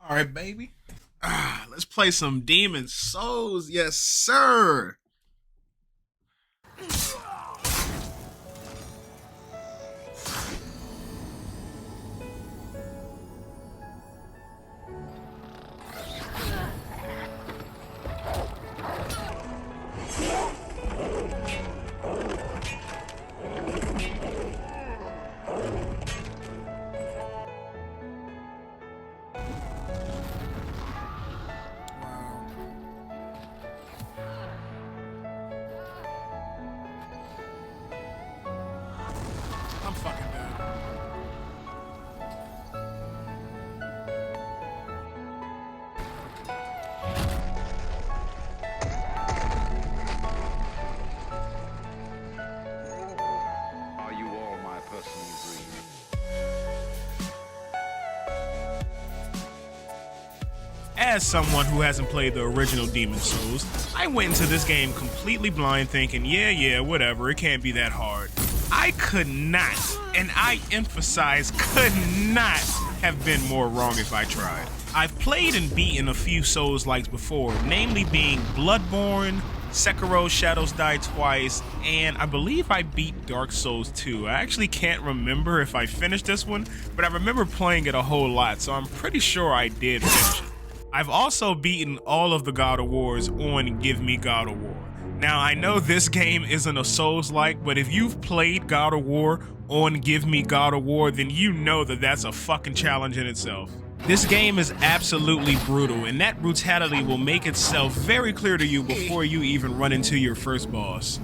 All right, baby. Let's play some Demon Souls. Yes, sir. I'm fucking dead. Are you all my personal dream? As someone who hasn't played the original Demon Souls, I went into this game completely blind thinking, yeah, whatever, it can't be that hard. I could not, and I emphasize could not, have been more wrong if I tried. I've played and beaten a few Souls-likes before, namely being Bloodborne, Sekiro Shadows Die Twice, and I believe I beat Dark Souls 2. I actually can't remember if I finished this one, but I remember playing it a whole lot, so I'm pretty sure I did finish it. I've also beaten all of the God of Wars on Give Me God of War. Now, I know this game isn't a Souls-like, but if you've played God of War on Give Me God of War, then you know that that's a fucking challenge in itself. This game is absolutely brutal, and that brutality will make itself very clear to you before you even run into your first boss.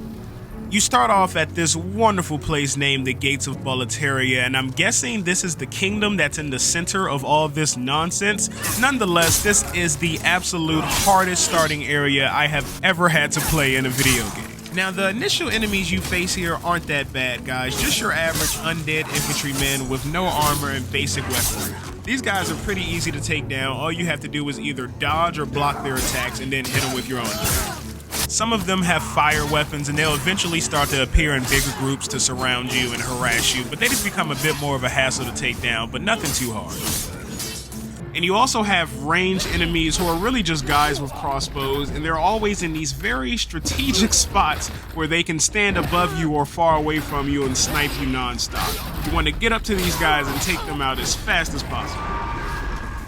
You start off at this wonderful place named the Gates of Boletaria, and I'm guessing this is the kingdom that's in the center of all this nonsense. Nonetheless, this is the absolute hardest starting area I have ever had to play in a video game. Now, the initial enemies you face here aren't that bad, guys. Just your average undead infantrymen with no armor and basic weaponry. These guys are pretty easy to take down. All you have to do is either dodge or block their attacks and then hit them with your own attack. Some of them have fire weapons, and they'll eventually start to appear in bigger groups to surround you and harass you, but they just become a bit more of a hassle to take down, but nothing too hard. And you also have ranged enemies who are really just guys with crossbows, and they're always in these very strategic spots where they can stand above you or far away from you and snipe you non-stop. You want to get up to these guys and take them out as fast as possible.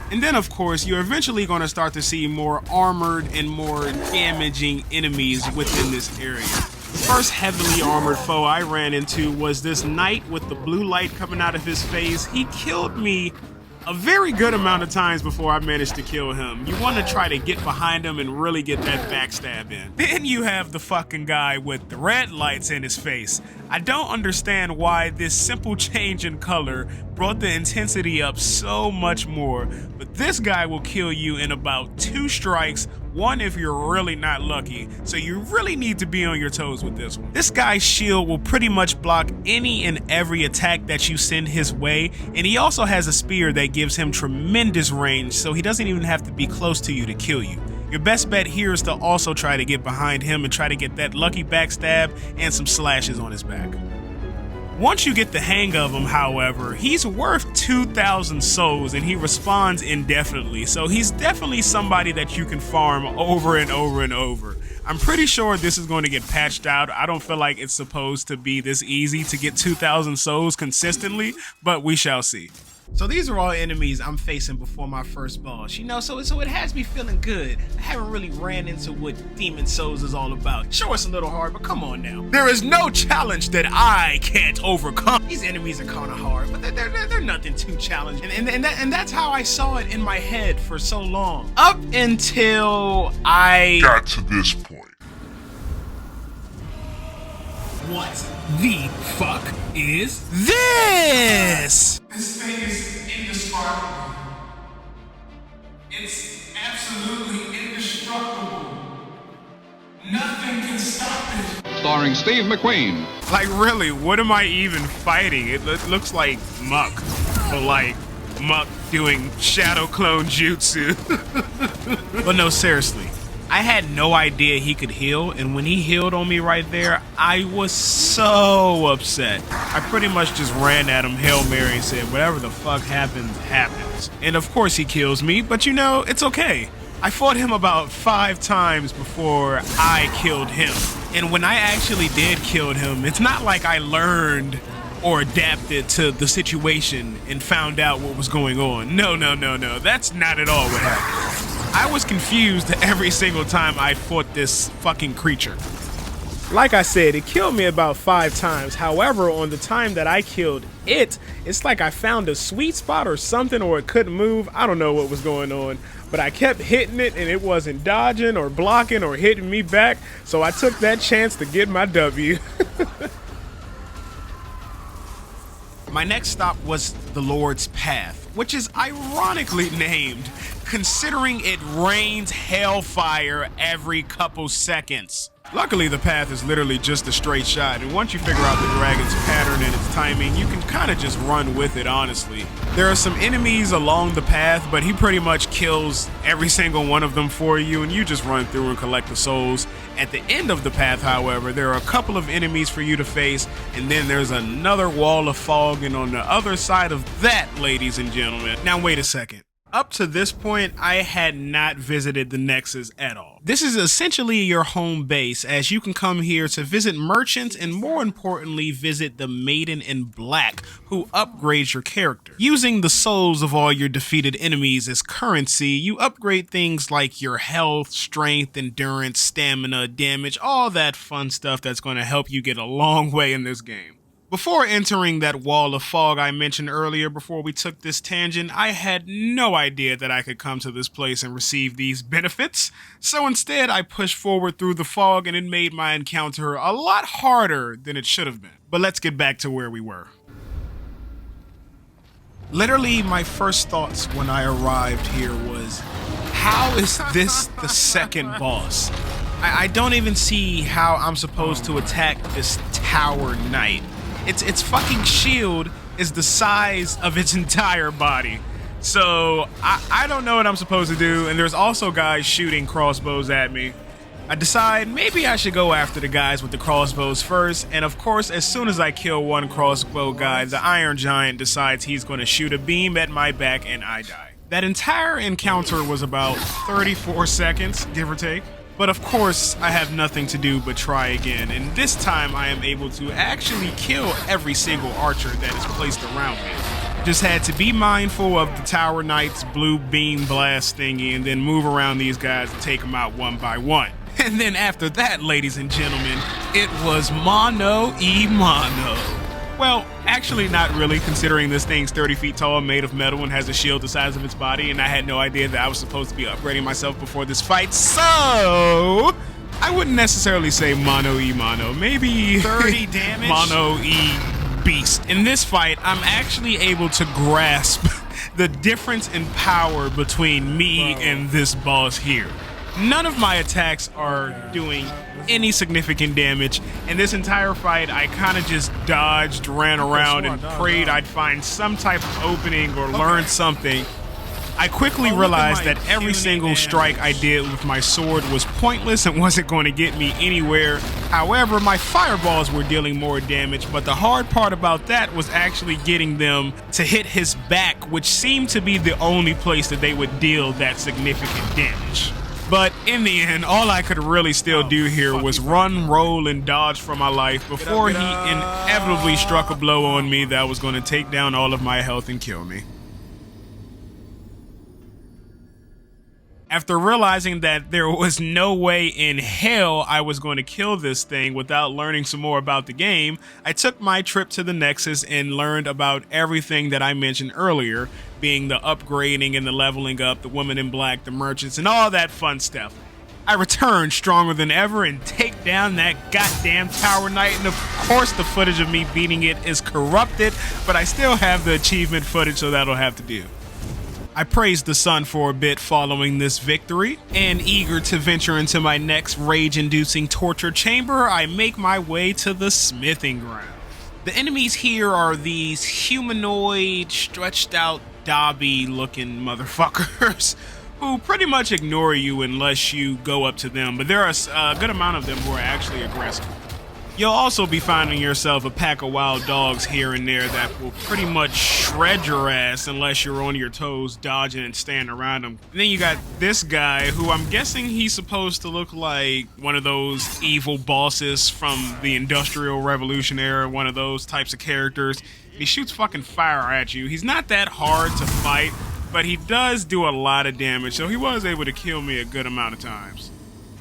And then, of course, you're eventually going to start to see more armored and more damaging enemies within this area. The first heavily armored foe I ran into was this knight with the blue light coming out of his face. He killed me a very good amount of times before I managed to kill him. You want to try to get behind him and really get that backstab in. Then you have the fucking guy with the red lights in his face. I don't understand why this simple change in color brought the intensity up so much more, but this guy will kill you in about 2 strikes, one if you're really not lucky, so you really need to be on your toes with this one. This guy's shield will pretty much block any and every attack that you send his way, and he also has a spear that gives him tremendous range, so he doesn't even have to be close to you to kill you. Your best bet here is to also try to get behind him and try to get that lucky backstab and some slashes on his back. Once you get the hang of him, however, he's worth 2,000 souls and he respawns indefinitely, so he's definitely somebody that you can farm over and over and over. I'm pretty sure this is going to get patched out. I don't feel like it's supposed to be this easy to get 2,000 souls consistently, but we shall see. So these are all enemies I'm facing before my first boss, you know, so it has me feeling good. I haven't really ran into what Demon Souls is all about. Sure, it's a little hard, but come on now. There is no challenge that I can't overcome. These enemies are kind of hard, but they're nothing too challenging. And that's how I saw it in my head for so long. Up until I got to this point. What the fuck is this? This thing is indescribable. It's absolutely indestructible. Nothing can stop it. Starring Steve McQueen. Like, really, what am I even fighting? It looks like muck, but like muck doing shadow clone jutsu. But no, seriously. I had no idea he could heal, and when he healed on me right there, I was so upset. I pretty much just ran at him Hail Mary and said, whatever the fuck happens, happens. And of course he kills me, but you know, it's okay. I fought him about 5 times before I killed him. And when I actually did kill him, it's not like I learned or adapted to the situation and found out what was going on. No. That's not at all what happened. I was confused every single time I fought this fucking creature. Like I said, it killed me about 5 times. However, on the time that I killed it, it's like I found a sweet spot or something, or it couldn't move. I don't know what was going on, but I kept hitting it and it wasn't dodging or blocking or hitting me back. So I took that chance to get my W. My next stop was the Lord's Path, which is ironically named considering it rains hellfire every couple seconds. Luckily, the path is literally just a straight shot, and once you figure out the dragon's pattern and its timing, you can kind of just run with it, honestly. There are some enemies along the path, but he pretty much kills every single one of them for you, and you just run through and collect the souls. At the end of the path, however, there are a couple of enemies for you to face, and then there's another wall of fog, and on the other side of that, ladies and gentlemen, now wait a second. Up to this point, I had not visited the Nexus at all. This is essentially your home base, as you can come here to visit merchants and more importantly, visit the Maiden in Black, who upgrades your character. Using the souls of all your defeated enemies as currency, you upgrade things like your health, strength, endurance, stamina, damage, all that fun stuff that's going to help you get a long way in this game. Before entering that wall of fog I mentioned earlier before we took this tangent, I had no idea that I could come to this place and receive these benefits. So instead, I pushed forward through the fog and it made my encounter a lot harder than it should have been. But let's get back to where we were. Literally, my first thoughts when I arrived here was, how is this the second boss? I don't even see how I'm supposed to attack this Tower Knight. Its fucking shield is the size of its entire body. So I don't know what I'm supposed to do, and there's also guys shooting crossbows at me. I decide maybe I should go after the guys with the crossbows first, and of course, as soon as I kill one crossbow guy, the Iron Giant decides he's going to shoot a beam at my back and I die. That entire encounter was about 34 seconds, give or take. But of course, I have nothing to do but try again, and this time I am able to actually kill every single archer that is placed around me. Just had to be mindful of the Tower Knight's blue beam blast thingy and then move around these guys and take them out one by one. And then after that, ladies and gentlemen, it was mano-y-mano. Well, actually not really, considering this thing's 30 feet tall, made of metal, and has a shield the size of its body, and I had no idea that I was supposed to be upgrading myself before this fight, so I wouldn't necessarily say mano-y-mano, maybe 30 damage? Mano-y beast. In this fight, I'm actually able to grasp the difference in power between me and this boss here. None of my attacks are doing any significant damage. In this entire fight, I kind of just dodged, ran around, and prayed I'd find some type of opening or learn something. I quickly realized that every single strike I did with my sword was pointless and wasn't going to get me anywhere. However, my fireballs were dealing more damage, but the hard part about that was actually getting them to hit his back, which seemed to be the only place that they would deal that significant damage. But in the end, all I could really still do here was run, roll, and dodge for my life before he inevitably struck a blow on me that was going to take down all of my health and kill me. After realizing that there was no way in hell I was going to kill this thing without learning some more about the game, I took my trip to the Nexus and learned about everything that I mentioned earlier, being the upgrading and the leveling up, the woman in black, the merchants, and all that fun stuff. I returned stronger than ever and take down that goddamn Tower Knight, and of course the footage of me beating it is corrupted, but I still have the achievement footage, so that'll have to do. I praised the sun for a bit following this victory, and eager to venture into my next rage-inducing torture chamber, I make my way to the smithing ground. The enemies here are these humanoid, stretched-out, Dobby-looking motherfuckers who pretty much ignore you unless you go up to them, but there are a good amount of them who are actually aggressive. You'll also be finding yourself a pack of wild dogs here and there that will pretty much shred your ass unless you're on your toes dodging and standing around them. And then you got this guy who I'm guessing he's supposed to look like one of those evil bosses from the Industrial Revolution era, one of those types of characters. He shoots fucking fire at you. He's not that hard to fight, but he does do a lot of damage, so he was able to kill me a good amount of times.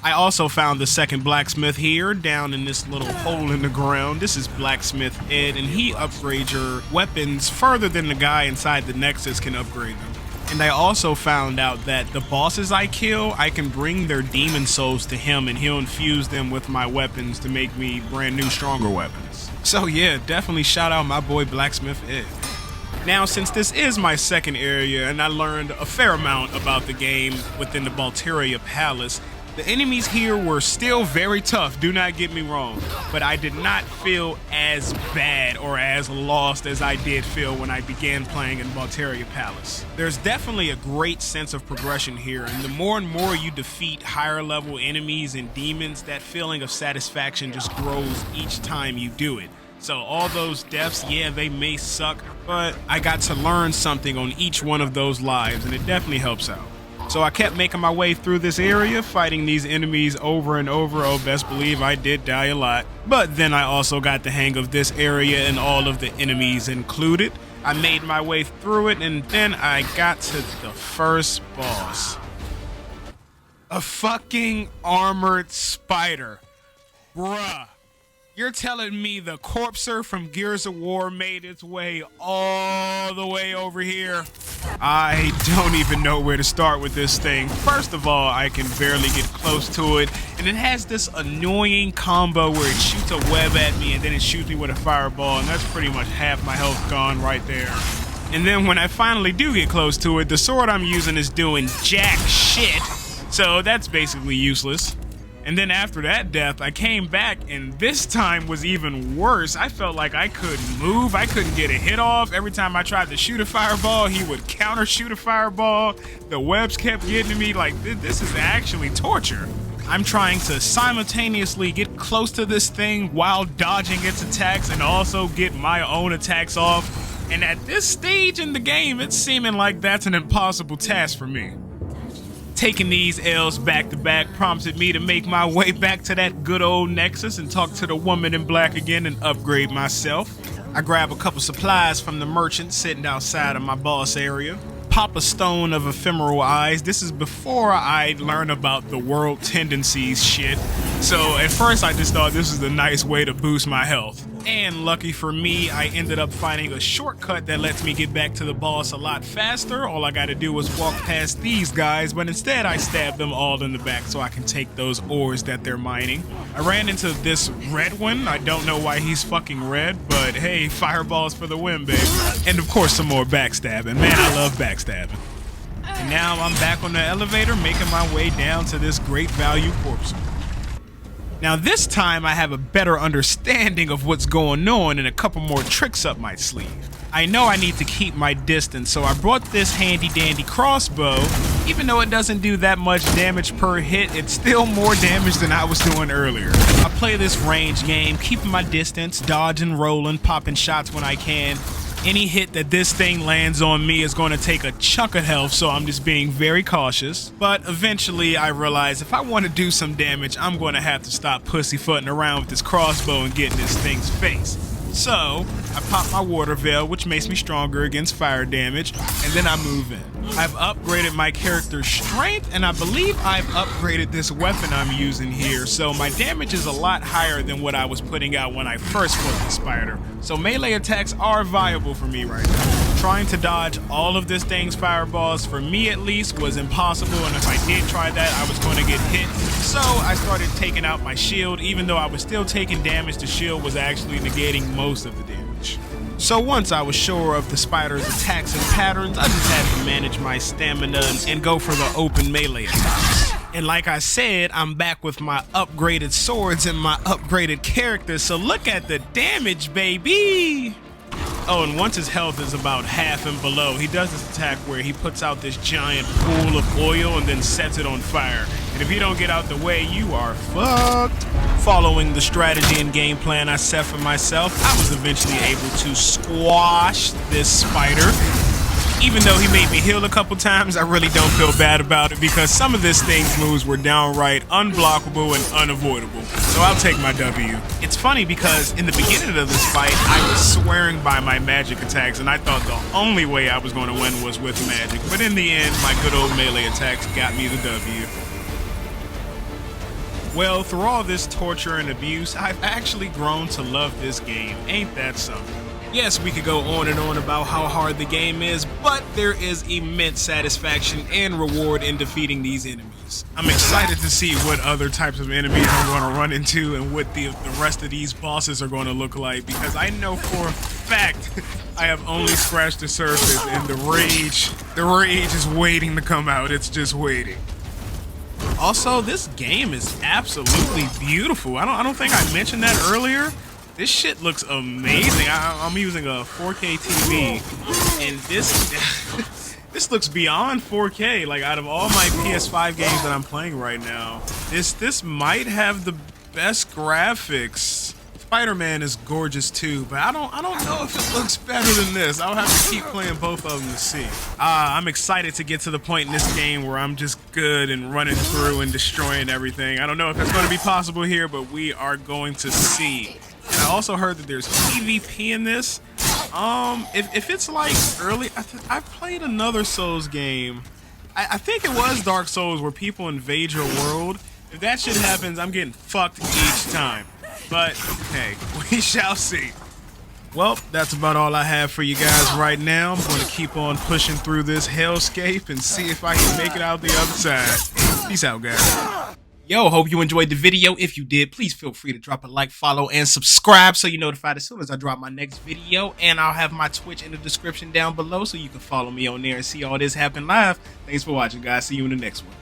I also found the second blacksmith here, down in this little hole in the ground. This is Blacksmith Ed, and he upgrades your weapons further than the guy inside the Nexus can upgrade them. And I also found out that the bosses I kill, I can bring their demon souls to him, and he'll infuse them with my weapons to make me brand new, stronger weapons. So yeah, definitely shout out my boy Blacksmith Ed. Now, since this is my second area, and I learned a fair amount about the game within the Balteria Palace, the enemies here were still very tough, do not get me wrong, but I did not feel as bad or as lost as I did feel when I began playing in Balteria Palace. There's definitely a great sense of progression here, and the more and more you defeat higher level enemies and demons, that feeling of satisfaction just grows each time you do it. So all those deaths, yeah, they may suck, but I got to learn something on each one of those lives, and it definitely helps out. So I kept making my way through this area, fighting these enemies over and over. Oh, best believe I did die a lot. But then I also got the hang of this area and all of the enemies included. I made my way through it, and then I got to the first boss. A fucking armored spider. Bruh. You're telling me the Corpser from Gears of War made its way all the way over here? I don't even know where to start with this thing. First of all, I can barely get close to it, and it has this annoying combo where it shoots a web at me and then it shoots me with a fireball, and that's pretty much half my health gone right there. And then when I finally do get close to it, the sword I'm using is doing jack shit, so that's basically useless. And then after that death, I came back, and this time was even worse. I felt like I couldn't move. I couldn't get a hit off. Every time I tried to shoot a fireball, he would counter shoot a fireball. The webs kept getting to me. Like, this is actually torture. I'm trying to simultaneously get close to this thing while dodging its attacks and also get my own attacks off. And at this stage in the game, it's seeming like that's an impossible task for me. Taking these L's back to back prompted me to make my way back to that good old Nexus and talk to the woman in black again and upgrade myself. I grab a couple supplies from the merchant sitting outside of my boss area. Pop a stone of ephemeral eyes. This is before I learn about the world tendencies shit. So at first I just thought this was a nice way to boost my health. And lucky for me, I ended up finding a shortcut that lets me get back to the boss a lot faster. All I gotta do was walk past these guys, but instead I stabbed them all in the back so I can take those ores that they're mining. I ran into this red one. I don't know why he's fucking red, but hey, fireballs for the win, baby. And of course some more backstabbing. Man, I love backstabbing. And now I'm back on the elevator making my way down to this great value corpse. Now this time I have a better understanding of what's going on and a couple more tricks up my sleeve. I know I need to keep my distance, so I brought this handy dandy crossbow. Even though it doesn't do that much damage per hit, it's still more damage than I was doing earlier. I play this range game, keeping my distance, dodging, rolling, popping shots when I can. Any hit that this thing lands on me is going to take a chunk of health, so I'm just being very cautious. But eventually I realize if I want to do some damage, I'm going to have to stop pussyfooting around with this crossbow and get in this thing's face. So I pop my water veil, which makes me stronger against fire damage, and then I move in. I've upgraded my character's strength, and I believe I've upgraded this weapon I'm using here, so my damage is a lot higher than what I was putting out when I first fought the spider. So melee attacks are viable for me right now. Trying to dodge all of this thing's fireballs, for me at least, was impossible, and if I did try that, I was going to get hit. So I started taking out my shield. Even though I was still taking damage, the shield was actually negating most of the damage. So once I was sure of the spider's attacks and patterns, I just had to manage my stamina and go for the open melee attacks. And like I said, I'm back with my upgraded swords and my upgraded character, so look at the damage, baby! Oh, and once his health is about half and below, he does this attack where he puts out this giant pool of oil and then sets it on fire. And if you don't get out the way, you are fucked. Following the strategy and game plan I set for myself, I was eventually able to squash this spider. Even though he made me heal a couple times, I really don't feel bad about it because some of this thing's moves were downright unblockable and unavoidable. So I'll take my W. It's funny because in the beginning of this fight, I was swearing by my magic attacks and I thought the only way I was going to win was with magic. But in the end, my good old melee attacks got me the W. Well, through all this torture and abuse, I've actually grown to love this game. Ain't that something? Yes, we could go on and on about how hard the game is, but there is immense satisfaction and reward in defeating these enemies. I'm excited to see what other types of enemies I'm going to run into and what the rest of these bosses are going to look like, because I know for a fact I have only scratched the surface and the rage is waiting to come out. It's just waiting. Also, this game is absolutely beautiful. I don't think I mentioned that earlier. This shit looks amazing. I'm using a 4K TV, and this looks beyond 4K. Like, out of all my PS5 games that I'm playing right now, this might have the best graphics. Spider-Man is gorgeous too, but I don't know if it looks better than this. I'll have to keep playing both of them to see. I'm excited to get to the point in this game where I'm just good and running through and destroying everything. I don't know if it's going to be possible here, but we are going to see. And I also heard that there's PvP in this. If it's like early, I've played another Souls game. I think it was Dark Souls where people invade your world. If that shit happens, I'm getting fucked each time. But hey, we shall see. Well, that's about all I have for you guys right now. I'm going to keep on pushing through this hellscape and see if I can make it out the other side. Peace out, guys. Yo, hope you enjoyed the video. If you did, please feel free to drop a like, follow, and subscribe so you're notified as soon as I drop my next video. And I'll have my Twitch in the description down below so you can follow me on there and see all this happen live. Thanks for watching, guys. See you in the next one.